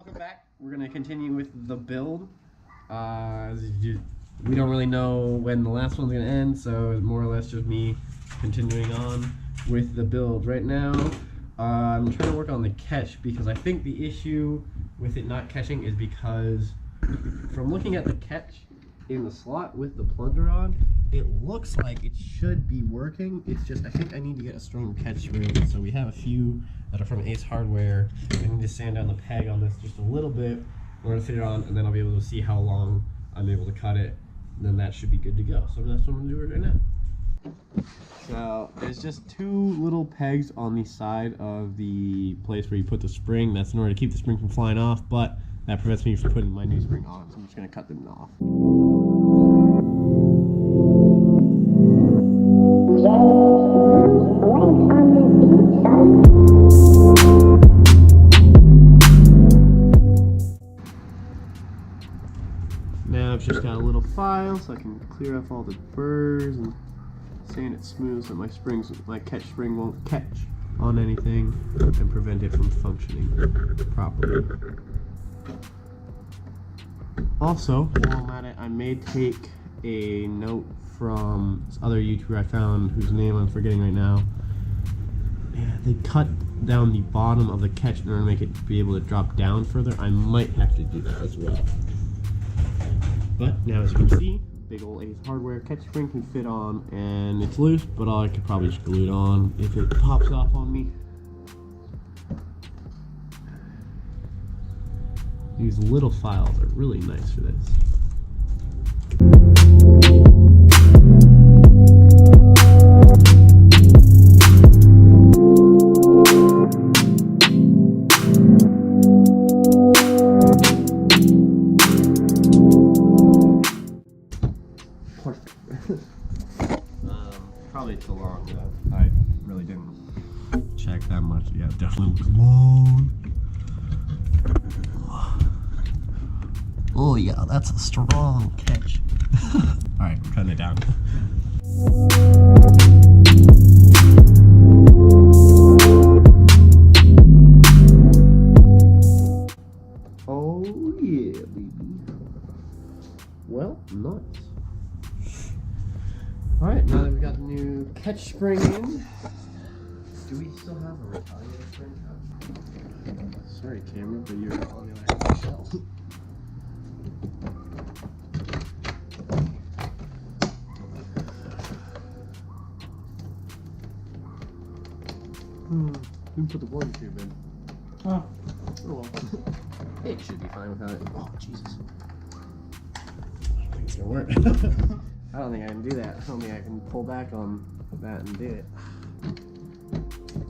welcome back. We're gonna continue with the build. We don't really know when the last one's gonna end, so it's more or less just me continuing on with the build. Right now, I'm trying to work on the catch because I think the issue with it not catching is because from looking at the catch in the slot with the plunger on, it looks like it should be working. It's just I think I need to get a stronger catch spring. So we have a few that are from Ace Hardware. I need to sand down the peg on this just a little bit in order to fit it on, and then I'll be able to see how long I'm able to cut it. And then that should be good to go. So that's what I'm gonna do right now. So there's just two little pegs on the side of the place where you put the spring. That's in order to keep the spring from flying off, but that prevents me from putting my new spring on. So I'm just gonna cut them off. Now I've just got a little file so I can clear off all the burrs and sand it smooth so my catch spring won't catch on anything and prevent it from functioning properly. Also, while I'm at it, I may take a note from this other YouTuber I found whose name I'm forgetting right now. Yeah, they cut down the bottom of the catch in order to make it be able to drop down further. I might have to do that as well. But now, as you can see, big old Ace Hardware catch spring can fit on, and it's loose, but I could probably just glue it on if it pops off on me. These little files are really nice for this. Probably too long. I really didn't check that much. Yeah, it definitely looks long. Oh yeah, that's a strong catch. Alright, I'm cutting it down. Oh yeah, baby. Well, nice. Alright, now that we've got the new catch spring in, do we still have a Retaliator spring? Sorry, camera, but you're on the other half of the shelf. Didn't put the one tube in. Oh well. It should be fine without it. Oh, Jesus. I don't think it's gonna work. I don't think I can do that. I don't think I can pull back on that and do it.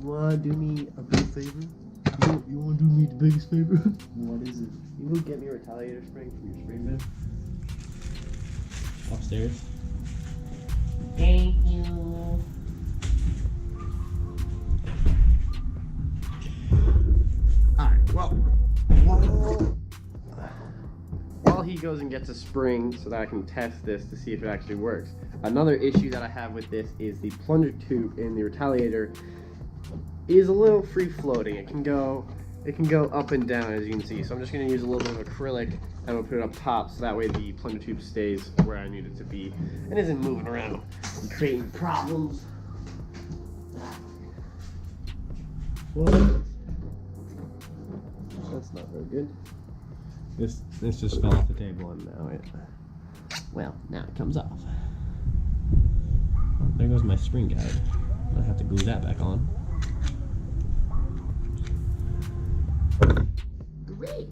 You wanna do me a big favor? You wanna do me the biggest favor? What is it? You will get me a Retaliator spring from your spring bin upstairs. Thank you. Alright, well, while he goes and gets a spring so that I can test this to see if it actually works. Another issue that I have with this is the plunger tube in the Retaliator is a little free floating. It can go up and down, as you can see. So I'm just going to use a little bit of acrylic and I'm going to put it up top so that way the plunger tube stays where I need it to be and isn't moving around and creating problems. Well, that's not very good. This just fell off the table and now it comes off. Oh, there goes my spring guide. I have to glue that back on. Great.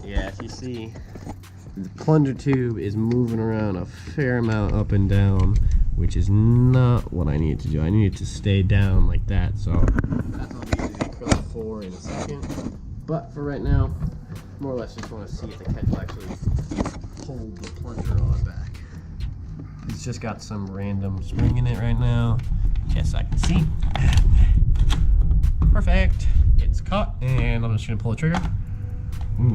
Yeah, if you see, the plunger tube is moving around a fair amount up and down, which is not what I need to do. I need it to stay down like that, so that's what I'll be using the acrylic for in a second. But for right now, more or less just want to see if the catch will actually hold the plunger on back. It's just got some random spring in it right now. Yes, I can see. Perfect. It's caught, and I'm just gonna pull the trigger. Ooh.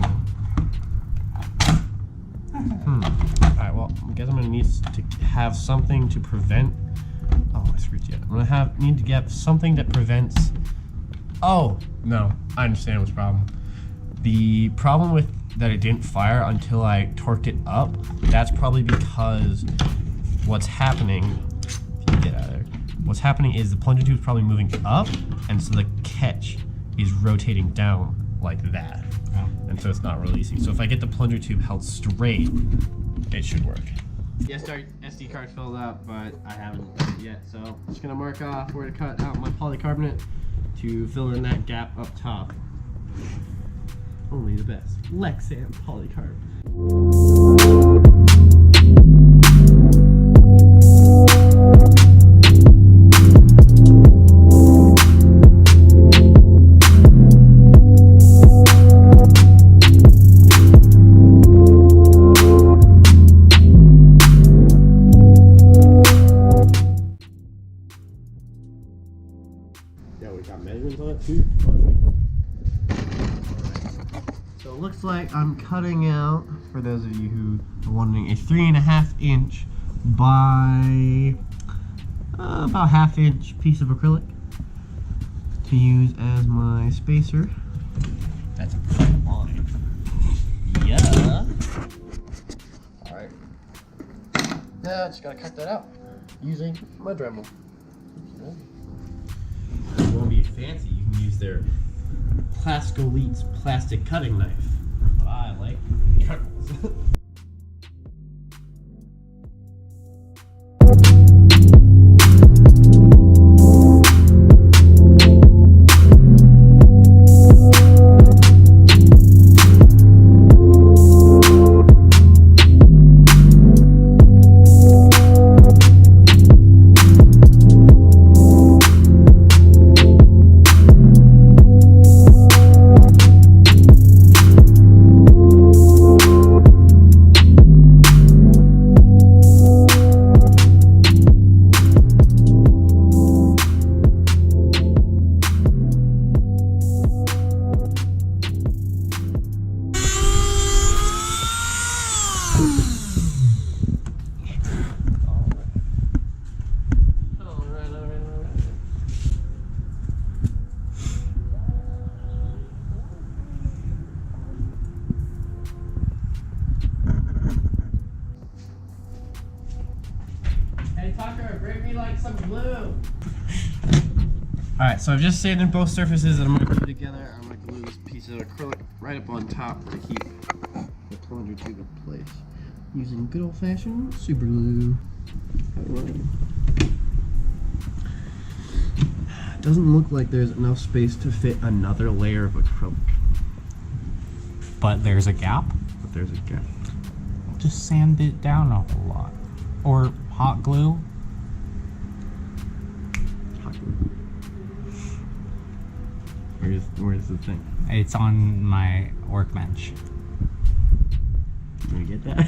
Alright, well, I guess I'm gonna need to have something to prevent. Oh, I screwed you. I'm gonna need to get something that prevents. Oh, no, I understand what's the problem. The problem with that it didn't fire until I torqued it up, that's probably because what's happening, if you get out of there, what's happening is the plunger tube is probably moving up, and so the catch is rotating down like that. Oh. And so it's not releasing. So if I get the plunger tube held straight, it should work. Yes, our SD card filled up, but I haven't done it yet, so I'm just gonna mark off where to cut out my polycarbonate to fill in that gap up top. Only the best. Lexan polycarbonate. Yeah, we got measurements on it too. So it looks like I'm cutting out, for those of you who are wondering, a 3.5 inch by about 1/2 inch piece of acrylic to use as my spacer. That's a pretty line. Yeah. Alright. Now I just gotta cut that out using my Dremel. If you want to be fancy, you can use their Plascolite's plastic cutting knife. But I like Dremels. Hey Tucker, bring me like some glue. Alright, so I've just sanded both surfaces and I'm going to glue together. I'm going to glue this piece of acrylic right up on top to keep the plunger tube in place. Using good old fashioned super glue. It doesn't look like there's enough space to fit another layer of acrylic. But there's a gap? But there's a gap. Just sand it down a whole lot. Or hot glue. Hot glue. Where's the thing? It's on my workbench. Can we get that?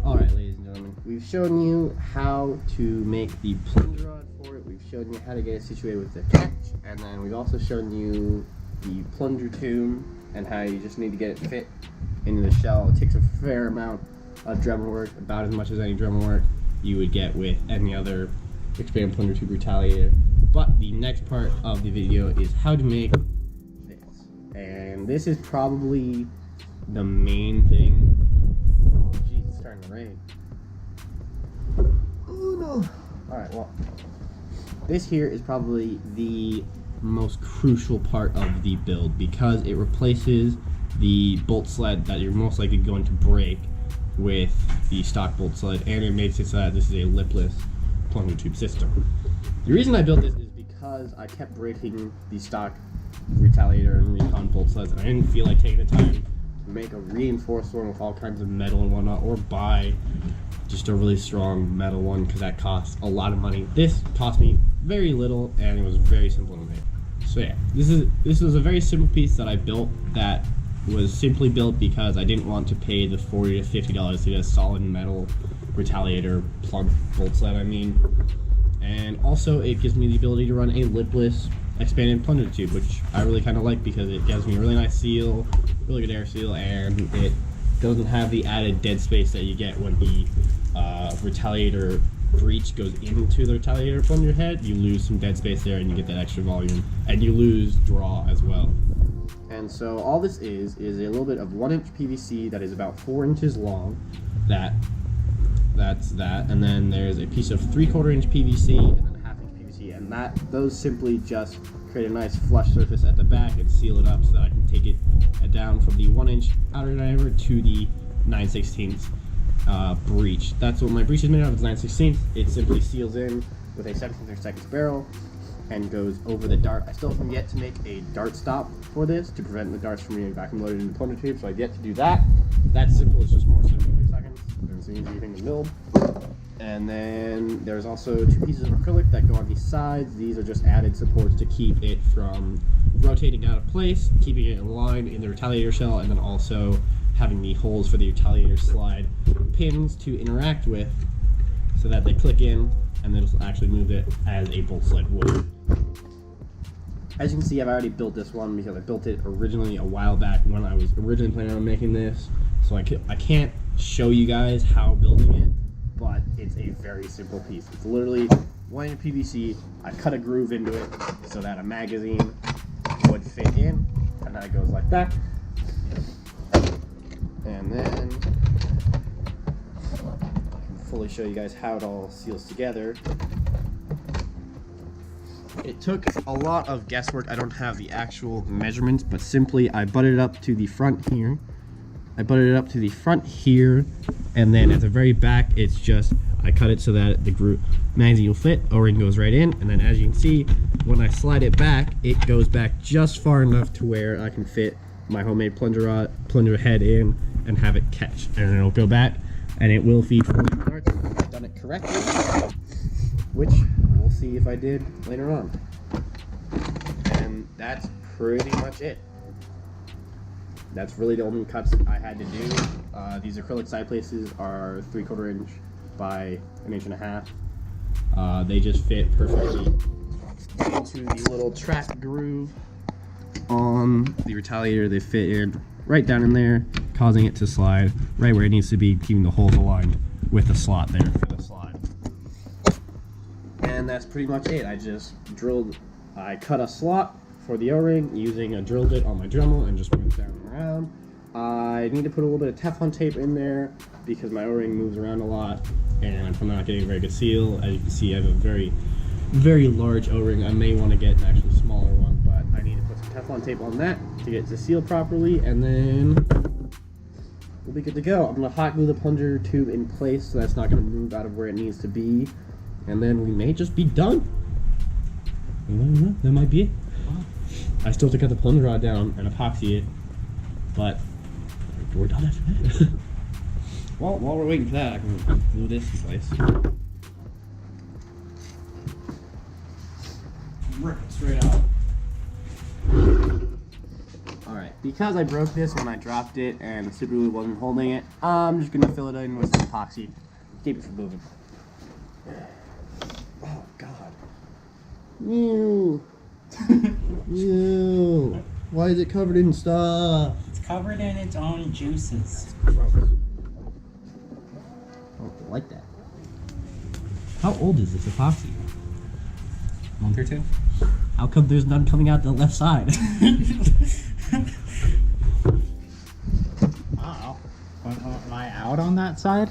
Alright, ladies and gentlemen, we've shown you how to make the plunger rod for it. We've shown you how to get it situated with the catch, and then we've also shown you the plunger tube and how you just need to get it fit into the shell. It takes a fair amount of Dremel work, about as much as any Dremel work you would get with any other expanded plunger tube retaliator. But the next part of the video is how to make this. And this is probably the main thing. Oh jeez, it's starting to rain. Oh no. Alright, well, this here is probably the most crucial part of the build because it replaces the bolt sled that you're most likely going to break with the stock bolt sled, and it makes it so that this is a lipless plunger tube system. The reason I built this is because I kept breaking the stock Retaliator and Recon bolt sleds, and I didn't feel like taking the time to make a reinforced one with all kinds of metal and whatnot, or buy just a really strong metal one because that costs a lot of money. This cost me very little, and it was very simple to make. So yeah, this was a very simple piece that I built that was simply built because I didn't want to pay the $40 to $50 to get a solid metal Retaliator plug bolt sled, and also it gives me the ability to run a lipless expanded plunger tube, which I really kind of like because it gives me a really nice seal, really good air seal, and it doesn't have the added dead space that you get when the Retaliator breach goes into the Retaliator plunger head. You lose some dead space there and you get that extra volume, and you lose draw as well. And so all this is a little bit of 1-inch PVC that is about 4 inches long. That's that, and then there's a piece of 3/4 inch PVC and then a 1/2 inch PVC, and those simply just create a nice flush surface at the back and seal it up so that I can take it down from the 1-inch outer diameter to the 9/16 breech. That's what my breech is made out of. It's 9/16. It simply seals in with a 17/2 barrel and goes over the dart. I still have yet to make a dart stop for this to prevent the darts from being vacuum loaded in the plunger tube, so I've yet to do that. That's simple. It's just more 73 seconds. It's an easy thing to build. And then there's also 2 pieces of acrylic that go on these sides. These are just added supports to keep it from rotating out of place, keeping it in line in the Retaliator shell, and then also having the holes for the Retaliator slide pins to interact with so that they click in and then it'll actually move it as a bolt sled would. As you can see, I've already built this one because I built it originally a while back when I was originally planning on making this. So I can't show you guys how building it, but it's a very simple piece. It's literally 1-inch PVC. I cut a groove into it so that a magazine would fit in, and that goes like that. And then I can fully show you guys how it all seals together. It took a lot of guesswork. I don't have the actual measurements, but simply I butted it up to the front here. And then at the very back, it's just, I cut it so that the magazine will fit, O-ring goes right in, and then as you can see, when I slide it back, it goes back just far enough to where I can fit my homemade plunger head in and have it catch, and then it'll go back, and it will feed 40 darts if I've done it correctly, which we'll see if I did later on. And that's pretty much it. That's really the only cuts I had to do. These acrylic side places are 3/4 inch by 1.5 inches. They just fit perfectly into the little track groove on the Retaliator. They fit in right down in there, causing it to slide right where it needs to be, keeping the holes aligned with the slot there for the slide. And that's pretty much it. I cut a slot for the O-ring using a drill bit on my Dremel and just went down and around. I need to put a little bit of Teflon tape in there because my O-ring moves around a lot and I'm not getting a very good seal. As you can see, I have a very, very large O-ring. I may want to get an actually smaller one, but I need to put some Teflon tape on that to get it to seal properly, and then we'll be good to go. I'm going to hot glue the plunger tube in place so that's not going to move out of where it needs to be, and then we may just be done. That might be it. I still have to cut the plunger rod down and epoxy it, but we're done after that. Well, while we're waiting for that, I can glue this in place. Rip it straight out. Alright, because I broke this when I dropped it and the super glue wasn't holding it, I'm just going to fill it in with some epoxy, keep it from moving. Oh, God. Ew. Ew. Why is it covered in stuff? It's covered in its own juices. Gross. I don't like that. How old is this epoxy? A month or two? How come there's none coming out the left side? Wow. Am I out on that side?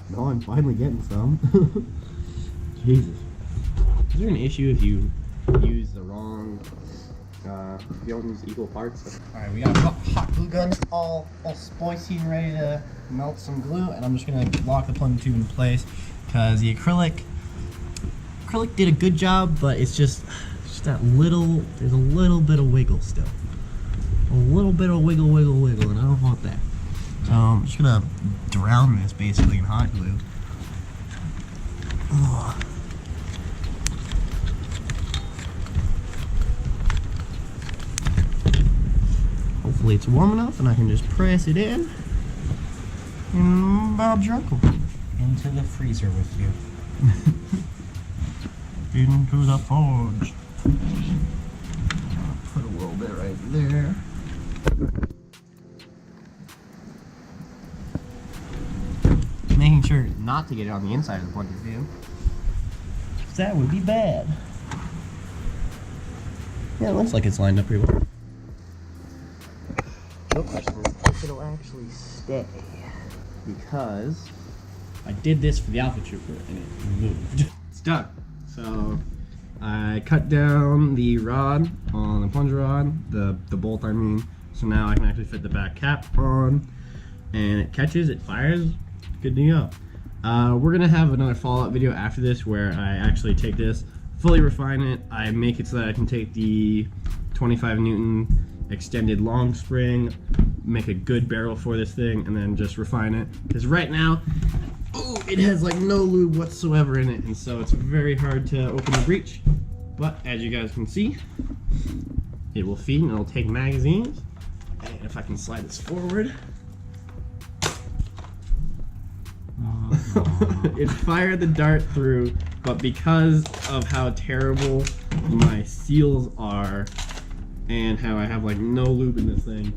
No, I'm finally getting some. Jesus. Is there an issue if you use the wrong, if you don't use equal parts? Alright, we got a hot glue gun all spicy and ready to melt some glue, and I'm just going to lock the plunger tube in place because the acrylic did a good job, but it's just that little, there's a little bit of wiggle still. A little bit of wiggle, and I don't want that. So I'm just going to drown this basically in hot glue. Ugh. Hopefully it's warm enough and I can just press it in. And Bob's your uncle. Into the freezer with you. Into the forge. Put a little bit right there. making sure not to get it on the inside of the plunger fan. That would be bad. Yeah, it looks like it's lined up pretty well. No question is if it'll actually stay. Because I did this for the Alpha Trooper and it moved. It's stuck. So I cut down the rod on the plunger rod, the bolt I mean. So now I can actually fit the back cap on and it catches, it fires, good to go. We're gonna have another follow-up video after this where I actually take this, fully refine it. I make it so that I can take the 25 Newton extended long spring, make a good barrel for this thing, and then just refine it. Because right now, oh, it has like no lube whatsoever in it, and so it's very hard to open the breech. But as you guys can see, it will feed and it'll take magazines. And if I can slide this forward, it fired the dart through, but because of how terrible my seals are and how I have like no lube in this thing,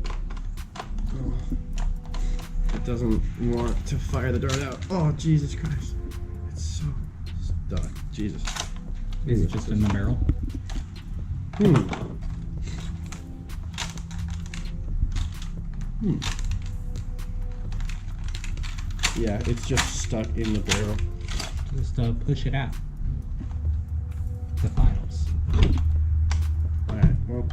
it doesn't want to fire the dart out. Oh, Jesus Christ. It's so stuck. Jesus. Is it just in the barrel? Yeah, it's just stuck in the barrel. Just push it out. The finals. Alright, well,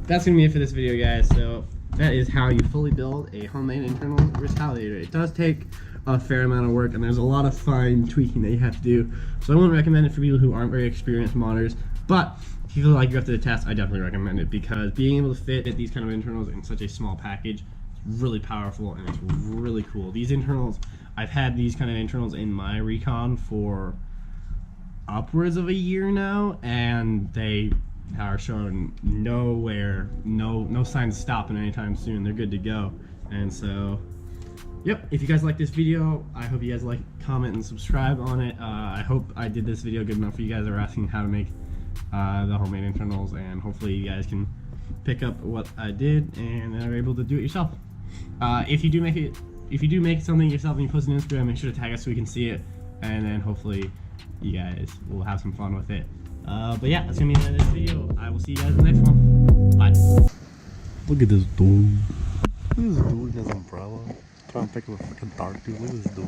that's going to be it for this video, guys. So that is how you fully build a homemade internal Retaliator. It does take a fair amount of work, and there's a lot of fine tweaking that you have to do. So I wouldn't recommend it for people who aren't very experienced modders, but if you feel like you have to test, I definitely recommend it, because being able to fit these kind of internals in such a small package is really powerful and it's really cool. These internals, I've had these kind of internals in my Recon for upwards of a year now, and they are showing no signs of stopping anytime soon. They're good to go. And so, yep, if you guys like this video, I hope you guys like, comment, and subscribe on it. I hope I did this video good enough for you guys that are asking how to make the homemade internals, and hopefully you guys can pick up what I did and are able to do it yourself. If you do make something yourself and you post it on Instagram, make sure to tag us so we can see it, and then hopefully you guys will have some fun with it. But yeah, that's gonna be the end of this video. I will see you guys in the next one. Bye. Look at this dude. Look at this dude, he has an umbrella. Trying to pick up a fucking dart, dude. Look at this dude.